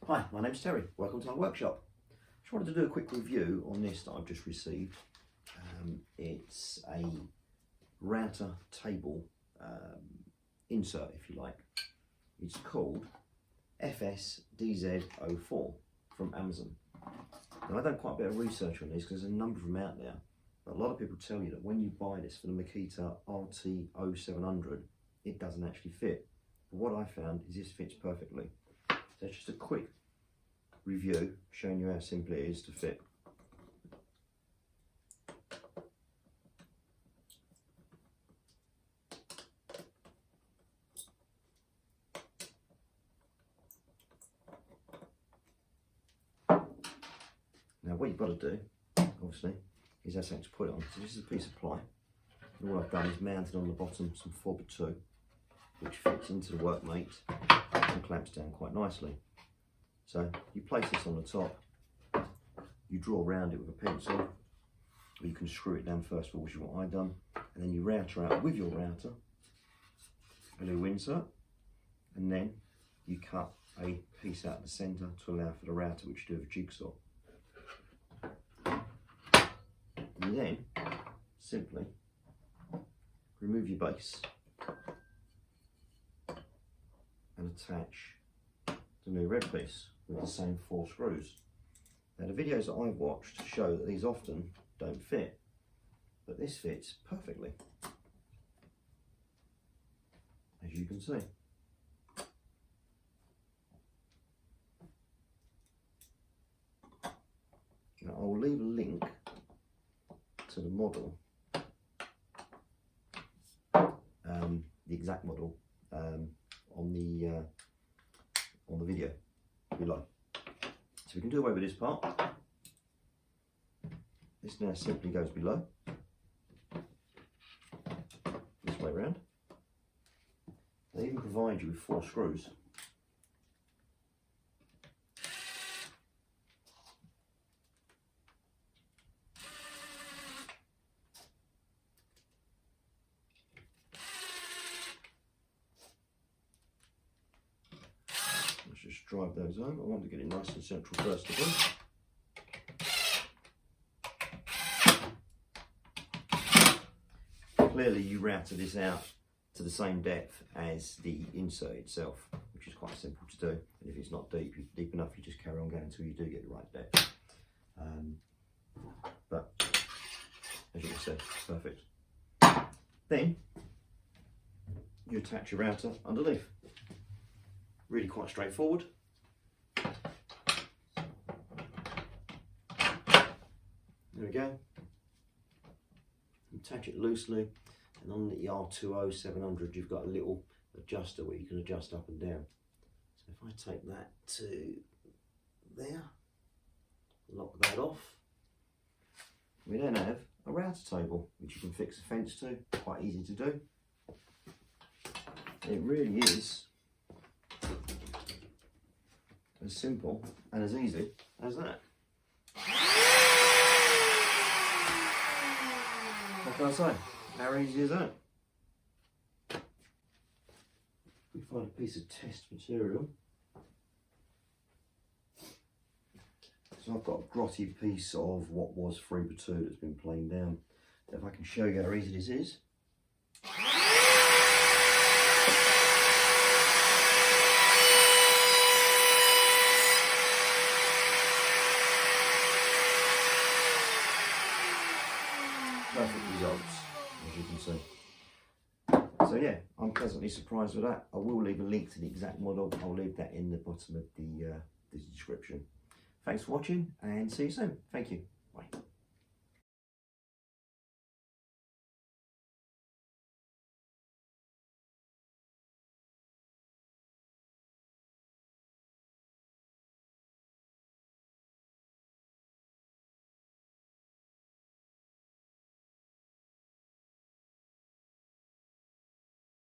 Hi, my name's Terry. Welcome to my workshop. Just wanted to do a quick review on this that I've just received. It's a router table insert, if you like. It's called FSDZ04 from Amazon. Now, I've done quite a bit of research on this because there's a number of them out there. But a lot of people tell you that when you buy this for the Makita RT0700, it doesn't actually fit. But what I found is this fits perfectly. So it's just a quick review showing you how simple it is to fit. Now what you've got to do, obviously, is have something to put it on. So this is a piece of ply. And all I've done is mounted on the bottom some 4x2, which fits into the workmate and clamps down quite nicely. So you place this on the top, you draw around it with a pencil, or you can screw it down first of all, which is what I've done, and then you router out with your router a little insert, and then you cut a piece out of the centre to allow for the router, which you do with a jigsaw. And then simply remove your base and attach the new red piece with the same 4 screws. Now the videos that I've watched show that these often don't fit, but this fits perfectly, as you can see. Now I'll leave a link to the model, the exact model, on the video below. So we can do away with this part. This now simply goes below, this way round. They even provide you with 4 screws. Let's just drive those home. I want to get it nice and central first of all. Clearly you router this out to the same depth as the insert itself, which is quite simple to do. And if it's not deep enough, you just carry on going until you do get the right depth. But as you can see, perfect. Then you attach your router underneath. Really quite straightforward. There we go. Attach it loosely, and on the R0700 you've got a little adjuster where you can adjust up and down. So if I take that to there, lock that off, we then have a router table which you can fix a fence to. Quite easy to do. It really is as simple and as easy as that. What can I say? How easy is that? We find a piece of test material. So I've got a grotty piece of what was 3x2 that's been planed down. If I can show you how easy this is. Perfect results, as you can see. So yeah, I'm pleasantly surprised with that. I will leave a link to the exact model. I'll leave that in the bottom of the description. Thanks for watching and see you soon. Thank you.